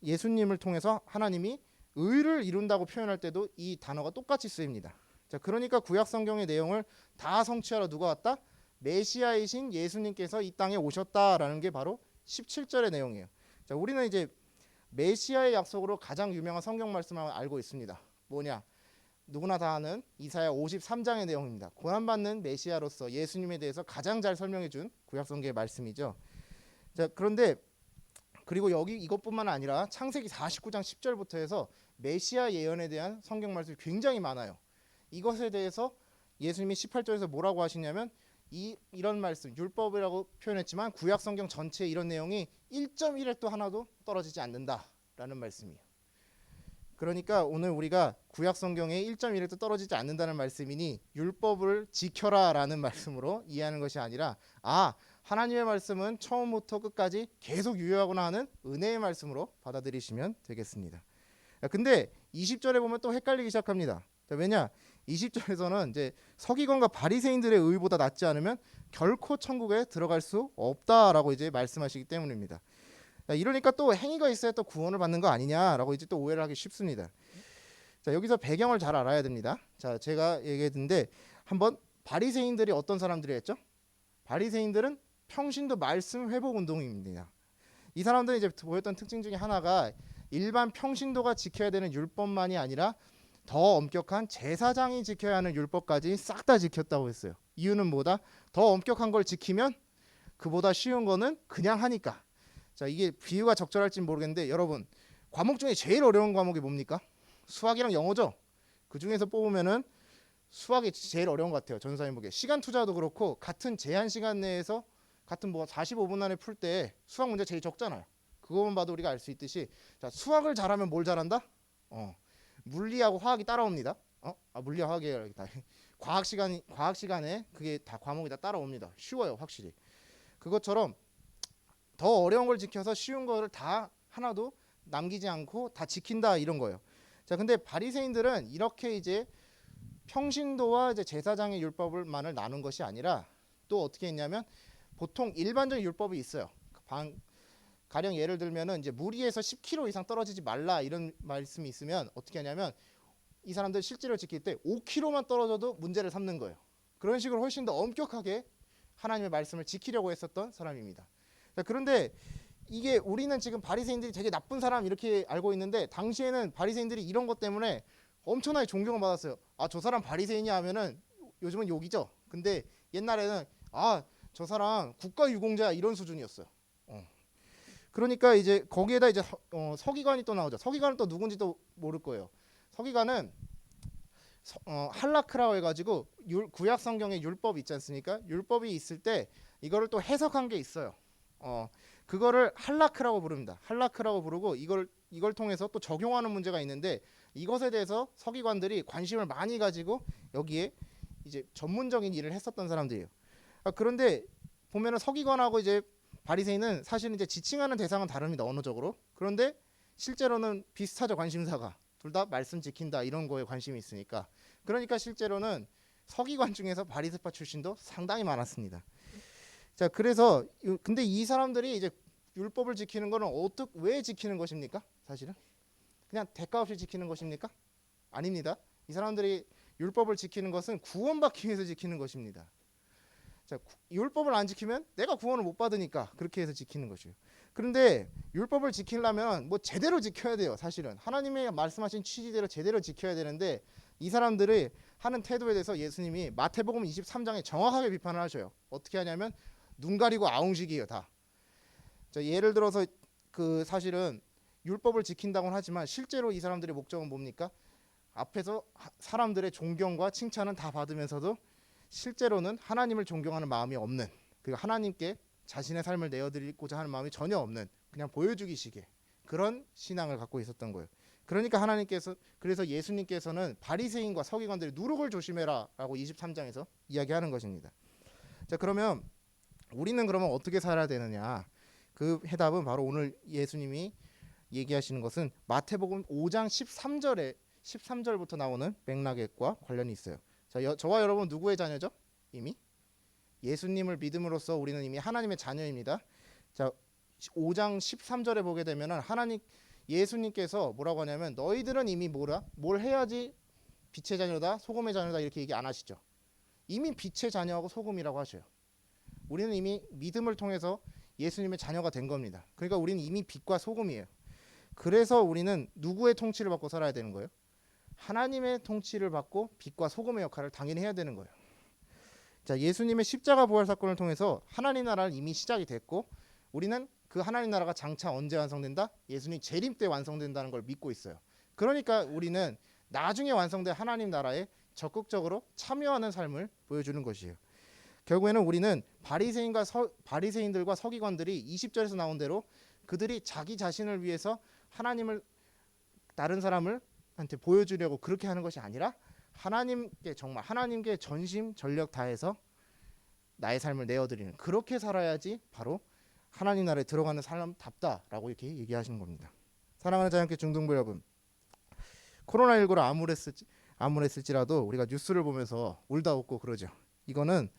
예수님을 통해서 하나님이 의를 이룬다고 표현할 때도 이 단어가 똑같이 쓰입니다. 자, 그러니까 구약 성경의 내용을 다 성취하러 누가 왔다? 메시아이신 예수님께서 이 땅에 오셨다라는 게 바로 17절의 내용이에요. 자, 우리는 이제 메시아의 약속으로 가장 유명한 성경 말씀을 알고 있습니다. 뭐냐? 누구나 다 아는 이사야 53장의 내용입니다. 고난받는 메시아로서 예수님에 대해서 가장 잘 설명해 준 구약 성경의 말씀이죠. 자, 그런데 그리고 여기 이것뿐만 아니라 창세기 49장 10절부터 해서 메시아 예언에 대한 성경 말씀이 굉장히 많아요. 이것에 대해서 예수님이 18절에서 뭐라고 하시냐면 이런 말씀, 율법이라고 표현했지만 구약 성경 전체에 이런 내용이 1.1획도 하나도 떨어지지 않는다라는 말씀이에요. 그러니까 오늘 우리가 구약 성경에 1.1에도 떨어지지 않는다는 말씀이니 율법을 지켜라라는 말씀으로 이해하는 것이 아니라 하나님의 말씀은 처음부터 끝까지 계속 유효하구나 하는 은혜의 말씀으로 받아들이시면 되겠습니다. 근데 20절에 보면 또 헷갈리기 시작합니다. 왜냐? 20절에서는 이제 서기관과 바리새인들의 의보다 낫지 않으면 결코 천국에 들어갈 수 없다라고 이제 말씀하시기 때문입니다. 이러니까 또 행위가 있어야 또 구원을 받는 거 아니냐라고 이제 또 오해를 하기 쉽습니다. 자, 여기서 배경을 잘 알아야 됩니다. 자, 제가 얘기했는데 한번 바리새인들이 어떤 사람들이었죠? 바리새인들은 평신도 말씀 회복 운동입니다. 이 사람들이 이제 보였던 특징 중에 하나가 일반 평신도가 지켜야 되는 율법만이 아니라 더 엄격한 제사장이 지켜야 하는 율법까지 싹 다 지켰다고 했어요. 이유는 뭐다? 더 엄격한 걸 지키면 그보다 쉬운 거는 그냥 하니까. 자, 이게 비유가 적절할지 모르겠는데 여러분, 과목 중에 제일 어려운 과목이 뭡니까? 수학이랑 영어죠. 그 중에서 뽑으면은 수학이 제일 어려운 것 같아요. 전사인목에 시간 투자도 그렇고 같은 제한 시간 내에서 같은 뭐 45분 안에 풀 때 수학 문제 제일 적잖아요. 그거만 봐도 우리가 알 수 있듯이, 자, 수학을 잘하면 뭘 잘한다? 물리하고 화학이 따라옵니다. 물리와 화학이 다 과학 시간에 그게 다 과목이 다 따라옵니다. 쉬워요, 확실히. 그것처럼 더 어려운 걸 지켜서 쉬운 거를 다 하나도 남기지 않고 다 지킨다, 이런 거예요. 자, 근데 바리새인들은 이렇게 이제 평신도와 이제 제사장의 율법을만을 나눈 것이 아니라 또 어떻게 했냐면 보통 일반적인 율법이 있어요. 가령 예를 들면은 이제 무리에서 10km 이상 떨어지지 말라 이런 말씀이 있으면 어떻게 하냐면 이 사람들 실제로 지킬 때 5km만 떨어져도 문제를 삼는 거예요. 그런 식으로 훨씬 더 엄격하게 하나님의 말씀을 지키려고 했었던 사람입니다. 자, 그런데 이게 우리는 지금 바리새인들이 되게 나쁜 사람 이렇게 알고 있는데 당시에는 바리새인들이 이런 것 때문에 엄청나게 존경을 받았어요. 저 사람 바리새인이야 하면은 요즘은 욕이죠. 근데 옛날에는 저 사람 국가유공자야 이런 수준이었어요. 그러니까 이제 거기에다 이제 서기관이 또 나오죠. 서기관은 또 누군지도 모를 거예요. 서기관은 할라크라고 해가지고 구약 성경에 율법이 있지 않습니까? 율법이 있을 때 이거를 또 해석한 게 있어요. 그거를 할라크라고 부릅니다. 할라크라고 부르고 이걸 통해서 또 적용하는 문제가 있는데 이것에 대해서 서기관들이 관심을 많이 가지고 여기에 이제 전문적인 일을 했었던 사람들이에요. 그런데 보면은 서기관하고 이제 바리새인은 사실은 이제 지칭하는 대상은 다릅니다. 언어적으로. 그런데 실제로는 비슷하죠. 관심사가. 둘 다 말씀 지킨다 이런 거에 관심이 있으니까. 그러니까 실제로는 서기관 중에서 바리새파 출신도 상당히 많았습니다. 자, 그래서 근데 이 사람들이 이제 율법을 지키는 거는 왜 지키는 것입니까? 사실은 그냥 대가 없이 지키는 것입니까? 아닙니다. 이 사람들이 율법을 지키는 것은 구원받기 위해서 지키는 것입니다. 자, 율법을 안 지키면 내가 구원을 못 받으니까 그렇게 해서 지키는 것이에요. 그런데 율법을 지키려면 뭐 제대로 지켜야 돼요. 사실은 하나님의 말씀하신 취지대로 제대로 지켜야 되는데 이 사람들이 하는 태도에 대해서 예수님이 마태복음 23장에 정확하게 비판을 하셔요. 어떻게 하냐면 눈 가리고 아웅식이에요, 다. 자, 예를 들어서 그 사실은 율법을 지킨다고는 하지만 실제로 이 사람들의 목적은 뭡니까? 앞에서 사람들의 존경과 칭찬은 다 받으면서도 실제로는 하나님을 존경하는 마음이 없는, 그리고 하나님께 자신의 삶을 내어드리고자 하는 마음이 전혀 없는, 그냥 보여주기식의 그런 신앙을 갖고 있었던 거예요. 그러니까 그래서 예수님께서는 바리새인과 서기관들의 누룩을 조심해라라고 23장에서 이야기하는 것입니다. 자, 그러면 우리는 그러면 어떻게 살아야 되느냐? 그 해답은 바로 오늘 예수님이 얘기하시는 것은 마태복음 5장 13절부터 나오는 맥락과 관련이 있어요. 자, 저와 여러분 누구의 자녀죠? 이미 예수님을 믿음으로써 우리는 이미 하나님의 자녀입니다. 자, 5장 13절에 보게 되면은 예수님께서 뭐라고 하냐면 너희들은 이미 뭘 해야지 빛의 자녀다, 소금의 자녀다 이렇게 얘기 안 하시죠. 이미 빛의 자녀하고 소금이라고 하셔요. 우리는 이미 믿음을 통해서 예수님의 자녀가 된 겁니다. 그러니까 우리는 이미 빛과 소금이에요. 그래서 우리는 누구의 통치를 받고 살아야 되는 거예요? 하나님의 통치를 받고 빛과 소금의 역할을 당연히 해야 되는 거예요. 자, 예수님의 십자가 부활 사건을 통해서 하나님 나라는 이미 시작이 됐고 우리는 그 하나님 나라가 장차 언제 완성된다? 예수님 재림 때 완성된다는 걸 믿고 있어요. 그러니까 우리는 나중에 완성될 하나님 나라에 적극적으로 참여하는 삶을 보여주는 것이에요. 결국에는 우리는 바리새인들과 서기관들이 20절에서 나온 대로 그들이 자기 자신을 위해서 다른 사람을 하나님한테 보여주려고 그렇게 하는 것이 아니라 하나님께 정말 하나님께 전심 전력 다해서 나의 삶을 내어드리는, 그렇게 살아야지 바로 하나님 나라에 들어가는 사람답다라고 이렇게 얘기하시는 겁니다. 사랑하는 자연께 중등부 여러분, 코로나19로 암울했을지라도 우리가 뉴스를 보면서 울다 웃고 그러죠. 이거는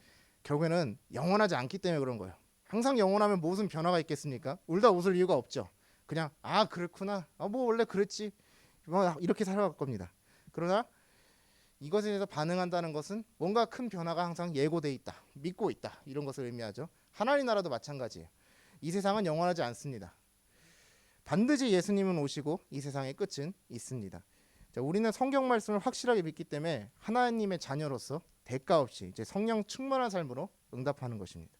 결국에는 영원하지 않기 때문에 그런 거예요. 항상 영원하면 무슨 변화가 있겠습니까? 울다 웃을 이유가 없죠. 그냥 그렇구나, 뭐 원래 그랬지, 뭐 이렇게 살아갈 겁니다. 그러나 이것에 대해서 반응한다는 것은 뭔가 큰 변화가 항상 예고돼 있다, 믿고 있다, 이런 것을 의미하죠. 하나님 나라도 마찬가지예요. 이 세상은 영원하지 않습니다. 반드시 예수님은 오시고 이 세상의 끝은 있습니다. 자, 우리는 성경 말씀을 확실하게 믿기 때문에 하나님의 자녀로서 대가 없이 이제 성령 충만한 삶으로 응답하는 것입니다.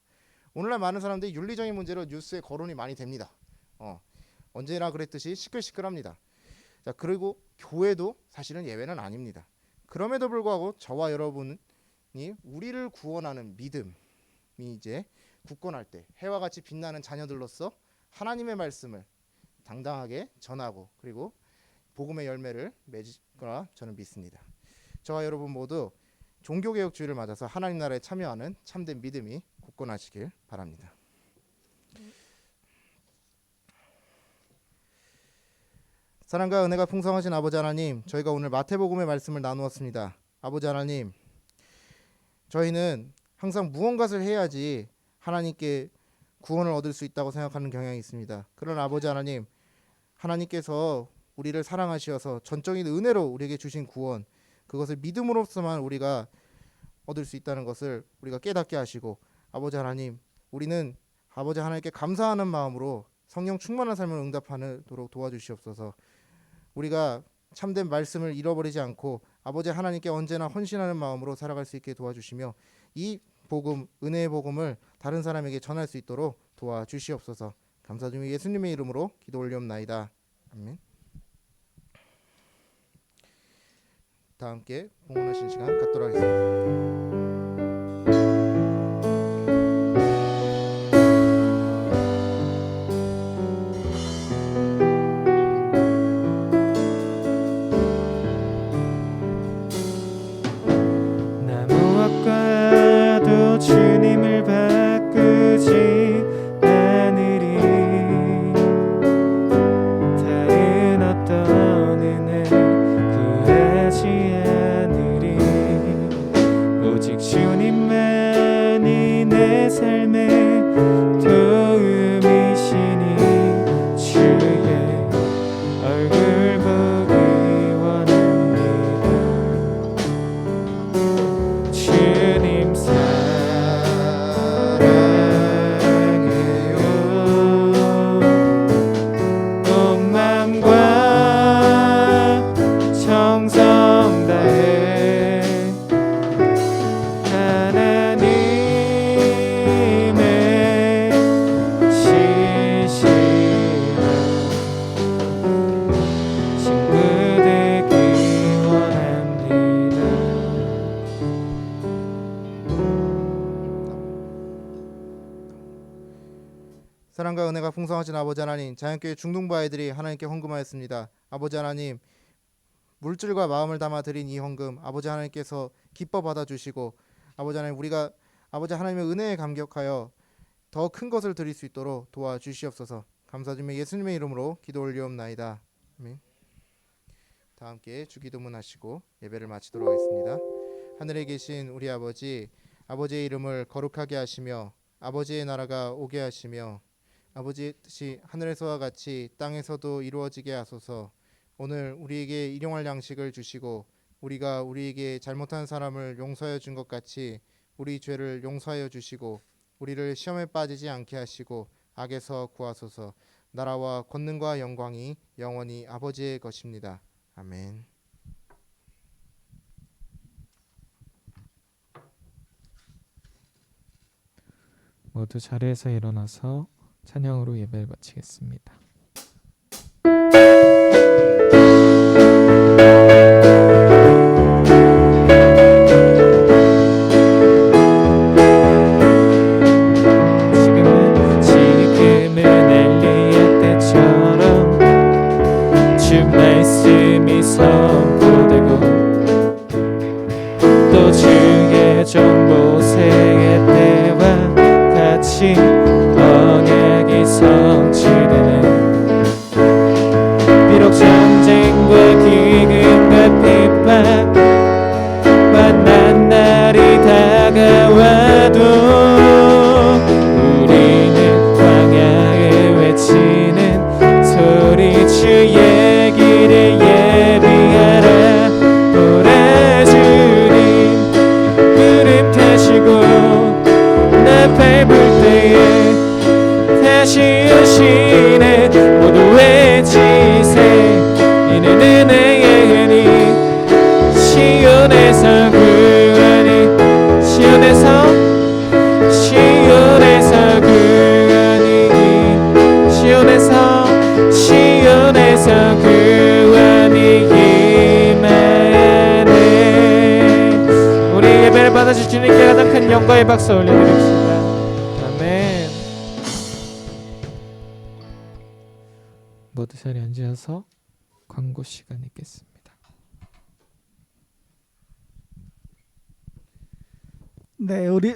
오늘날 많은 사람들이 윤리적인 문제로 뉴스에 거론이 많이 됩니다. 언제나 그랬듯이 시끌시끌합니다. 자, 그리고 교회도 사실은 예외는 아닙니다. 그럼에도 불구하고 저와 여러분이 우리를 구원하는 믿음이 이제 굳건할 때 해와 같이 빛나는 자녀들로서 하나님의 말씀을 당당하게 전하고 그리고 복음의 열매를 맺을 거라 저는 믿습니다. 저와 여러분 모두 종교개혁주의를 맞아서 하나님 나라에 참여하는 참된 믿음이 굳건하시길 바랍니다. 사랑과 은혜가 풍성하신 아버지 하나님, 저희가 오늘 마태복음의 말씀을 나누었습니다. 아버지 하나님, 저희는 항상 무언가를 해야지 하나님께 구원을 얻을 수 있다고 생각하는 경향이 있습니다. 그러나 아버지 하나님, 하나님께서 우리를 사랑하시어서 전적인 은혜로 우리에게 주신 구원, 그것을 믿음으로서만 우리가 얻을 수 있다는 것을 우리가 깨닫게 하시고, 아버지 하나님, 우리는 아버지 하나님께 감사하는 마음으로 성령 충만한 삶을 응답하도록 도와주시옵소서. 우리가 참된 말씀을 잃어버리지 않고 아버지 하나님께 언제나 헌신하는 마음으로 살아갈 수 있게 도와주시며, 이 복음, 은혜의 복음을 다른 사람에게 전할 수 있도록 도와주시옵소서. 감사드리며 예수님의 이름으로 기도 올리옵나이다. 아멘. 다 함께 봉헌하신 시간 갖도록 하겠습니다. 나무와과도 주님을 바꾸지 않으리. 다른 어떤 은혜 구하지 않으리. 오직 주님만이 내 삶의 도움이시니 주의 얼굴 보기 원합니다. 주님 사랑해요. 온 마음과 정성 다해 하나님의 시시한 친구 되기 원합니다. 사랑과 은혜가 풍성하신 아버지 하나님, 자연교회 중등부 아이들이 하나님께 헌금하였습니다. 아버지 하나님, 물질과 마음을 담아 드린 이 헌금 아버지 하나님께서 기뻐 받아주시고, 아버지 하나님, 우리가 아버지 하나님의 은혜에 감격하여 더 큰 것을 드릴 수 있도록 도와주시옵소서. 감사드리며 예수님의 이름으로 기도 올리옵나이다. 아멘. 다 함께 주기도문 하시고 예배를 마치도록 하겠습니다. 하늘에 계신 우리 아버지, 아버지의 이름을 거룩하게 하시며 아버지의 나라가 오게 하시며 아버지의 뜻이 하늘에서와 같이 땅에서도 이루어지게 하소서. 오늘 우리에게 일용할 양식을 주시고 우리가 우리에게 잘못한 사람을 용서하여 준 것 같이 우리 죄를 용서하여 주시고 우리를 시험에 빠지지 않게 하시고 악에서 구하소서. 나라와 권능과 영광이 영원히 아버지의 것입니다. 아멘. 모두 자리에서 일어나서 찬양으로 예배를 마치겠습니다. 지금은 엘리야 때처럼 주 말씀이 서 지으시네 모두 외치세 이는 은혜니 시온에서 구하니 시온에서 구하니 시온에서 구하니 임하네. 우리 예배를 받아주신 주님께 가장 큰 영광의 박수 올려드립시다. 아멘. 모두 자리에 앉으셔서 광고 시간 있겠습니다. 네, 우리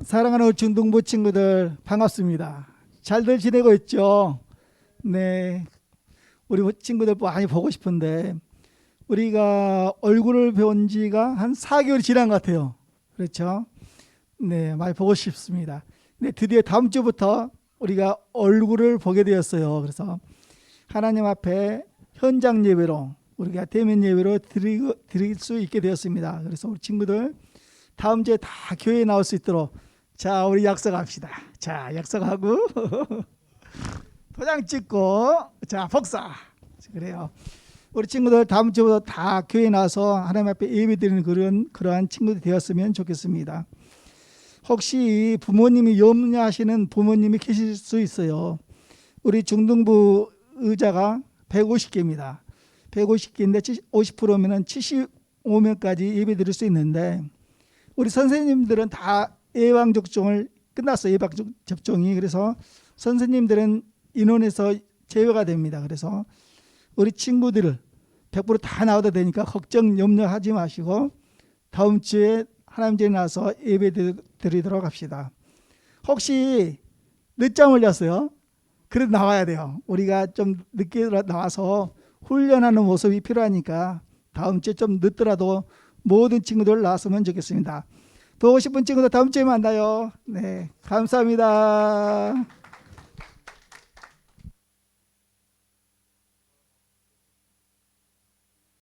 사랑하는 중등부 친구들 반갑습니다. 잘들 지내고 있죠? 네, 우리 친구들 많이 보고 싶은데 우리가 얼굴을 본 지가 한 4개월이 지난 것 같아요. 그렇죠? 네, 많이 보고 싶습니다. 네, 드디어 다음 주부터 우리가 얼굴을 보게 되었어요. 그래서 하나님 앞에 현장 예배로 우리가 대면 예배로 드릴 수 있게 되었습니다. 그래서 우리 친구들 다음 주에 다 교회에 나올 수 있도록 자, 우리 약속합시다. 자, 약속하고 도장 찍고 자, 복사. 그래요. 우리 친구들 다음 주부터 다 교회에 나와서 하나님 앞에 예배드리는 그러한 친구들이 되었으면 좋겠습니다. 혹시 부모님이 염려하시는 부모님이 계실 수 있어요. 우리 중등부 의자가 150개입니다. 150개인데 50%면은 75명까지 예배드릴 수 있는데 우리 선생님들은 다 예방접종을 끝났어요. 예방접종이. 그래서 선생님들은 인원에서 제외가 됩니다. 그래서 우리 친구들을 100% 다 나와도 되니까 걱정 염려하지 마시고 다음 주에 하나님 전에 나와서 예배 드리도록 합시다. 혹시 늦잠을 잤어요? 그래도 나와야 돼요. 우리가 좀 늦게 나와서 훈련하는 모습이 필요하니까 다음 주에 좀 늦더라도 모든 친구들 나왔으면 좋겠습니다. 보고 싶은 친구들 다음 주에 만나요. 네, 감사합니다.